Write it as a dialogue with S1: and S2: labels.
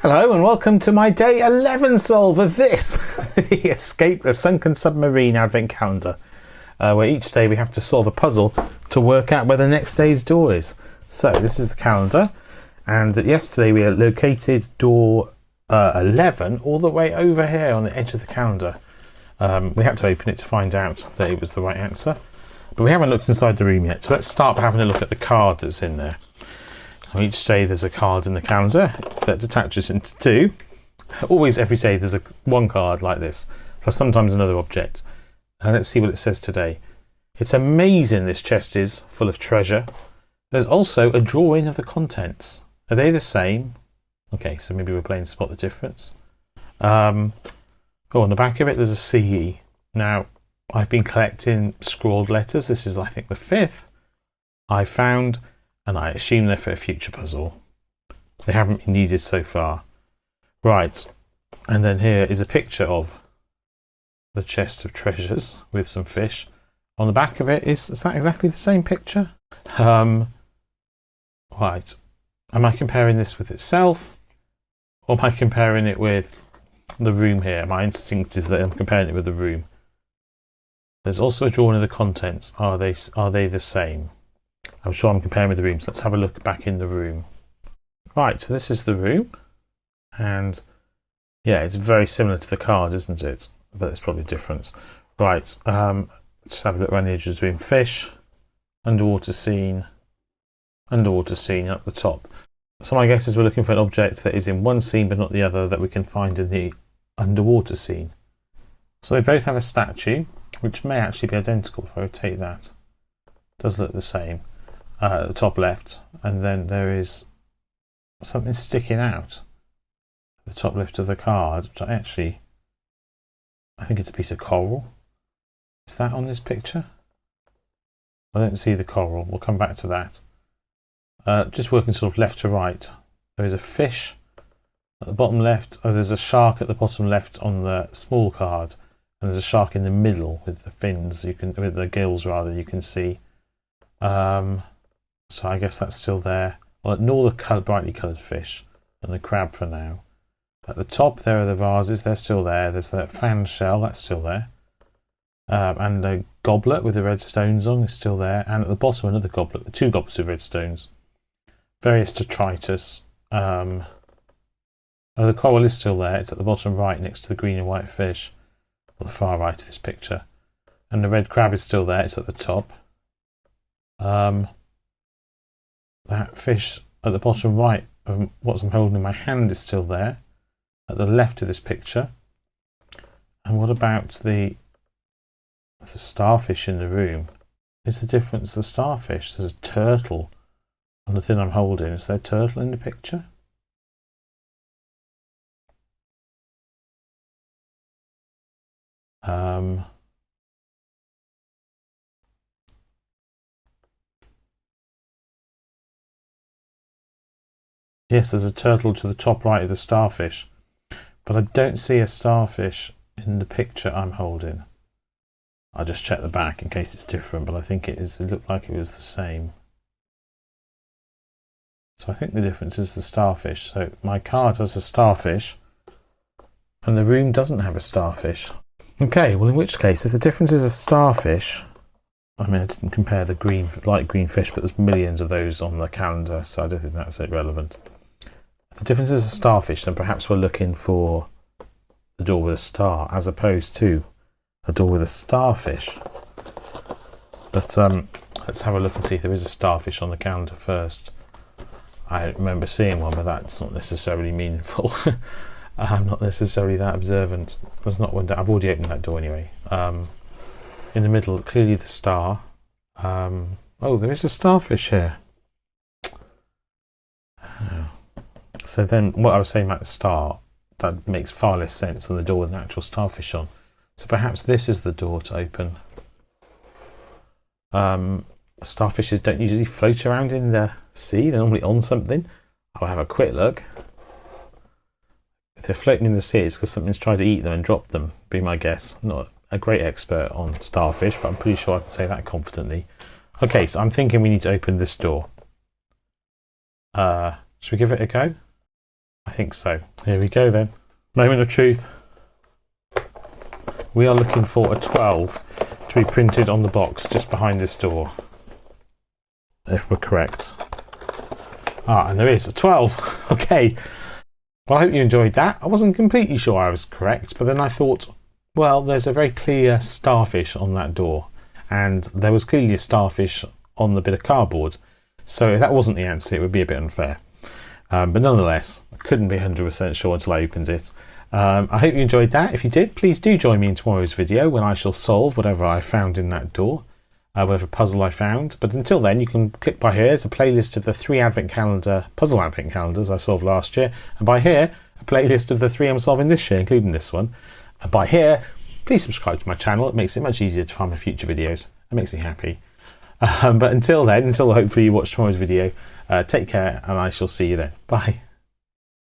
S1: Hello and welcome to my day 11 solve of this, the Escape the Sunken Submarine Advent Calendar, where each day we have to solve a puzzle to work out where the next day's door is. So this is the calendar, and yesterday we located door 11 all the way over here on the edge of the calendar. We had to open it to find out that it was the right answer, but we haven't looked inside the room yet, so let's start by having a look at the card that's in there. Each day there's a card in the calendar that detaches into two. Always every day there's one card like this, plus sometimes another object. And let's see what it says today. It's amazing this chest is full of treasure. There's also a drawing of the contents. Are they the same? Okay, so maybe we're playing spot the difference. On the back of it there's a CE. Now, I've been collecting scrawled letters. This is, I think, the 5th I found, and I assume they're for a future puzzle. They haven't been needed so far. Right, and then here is a picture of the chest of treasures with some fish. On the back of it, is that exactly the same picture? Right, am I comparing this with itself, or am I comparing it with the room here? My instinct is that I'm comparing it with the room. There's also a drawing of the contents. Are they the same? I'm sure I'm comparing with the rooms. Let's have a look back in the room. Right, so this is the room, and yeah, it's very similar to the card, isn't it? But there's probably a difference. Right, just have a look around the edges of the room. Fish, underwater scene up the top. So my guess is we're looking for an object that is in one scene but not the other, that we can find in the underwater scene. So they both have a statue, which may actually be identical if I rotate that. Does look the same at the top left, and then there is something sticking out at the top left of the card, which I think it's a piece of coral. Is that on this picture? I don't see the coral. We'll come back to that. Just working sort of left to right. There is a fish at the bottom left. Oh, there's a shark at the bottom left on the small card, and there's a shark in the middle with the fins. With the gills rather. You can see. So I guess that's still there. Well, ignore the brightly coloured fish and the crab for now. At the top there are the vases, they're still there. There's that fan shell, that's still there. And the goblet with the red stones on is still there. And at the bottom another goblet, the 2 goblets with red stones. Various detritus. The coral is still there. It's at the bottom right next to the green and white fish. On the far right of this picture. And the red crab is still there, it's at the top. That fish at the bottom right of what I'm holding in my hand is still there, at the left of this picture. And what about there's a starfish in the room? Is the difference the starfish? There's a turtle on the thing I'm holding. Is there a turtle in the picture? Yes, there's a turtle to the top right of the starfish, but I don't see a starfish in the picture I'm holding. I'll just check the back in case it's different, but I think it is. It looked like it was the same. So I think the difference is the starfish. So my card has a starfish, and the room doesn't have a starfish. Okay, well in which case, if the difference is a starfish, I mean I didn't compare the light green fish, but there's millions of those on the calendar, so I don't think that's irrelevant. If the difference is a starfish, then perhaps we're looking for the door with a star, as opposed to a door with a starfish. But let's have a look and see if there is a starfish on the calendar first. I remember seeing one, but that's not necessarily meaningful. I'm not necessarily that observant. There's not one. I've already opened that door anyway. In the middle, clearly the star. Oh, there is a starfish here. So then what I was saying about the star, that makes far less sense than the door with an actual starfish on. So perhaps this is the door to open. Starfishes don't usually float around in the sea. They're normally on something. I'll have a quick look. If they're floating in the sea, it's because something's tried to eat them and drop them, be my guess. I'm not a great expert on starfish, but I'm pretty sure I can say that confidently. Okay, so I'm thinking we need to open this door. Should we give it a go? I think so. Here we go then. Moment of truth. We are looking for a 12 to be printed on the box just behind this door. If we're correct. Ah, and there is a 12. Okay. Well, I hope you enjoyed that. I wasn't completely sure I was correct, but then I thought, well, there's a very clear starfish on that door. And there was clearly a starfish on the bit of cardboard. So if that wasn't the answer, it would be a bit unfair. But nonetheless, I couldn't be 100% sure until I opened it. I hope you enjoyed that. If you did, please do join me in tomorrow's video when I shall solve whatever I found in that door, whatever puzzle I found. But until then, you can click by here. There's a playlist of the 3 puzzle advent calendars I solved last year. And by here, a playlist of the 3 I'm solving this year, including this one. And by here, please subscribe to my channel. It makes it much easier to find my future videos. It makes me happy. But until then, until hopefully you watch tomorrow's video, take care and I shall see you then. Bye.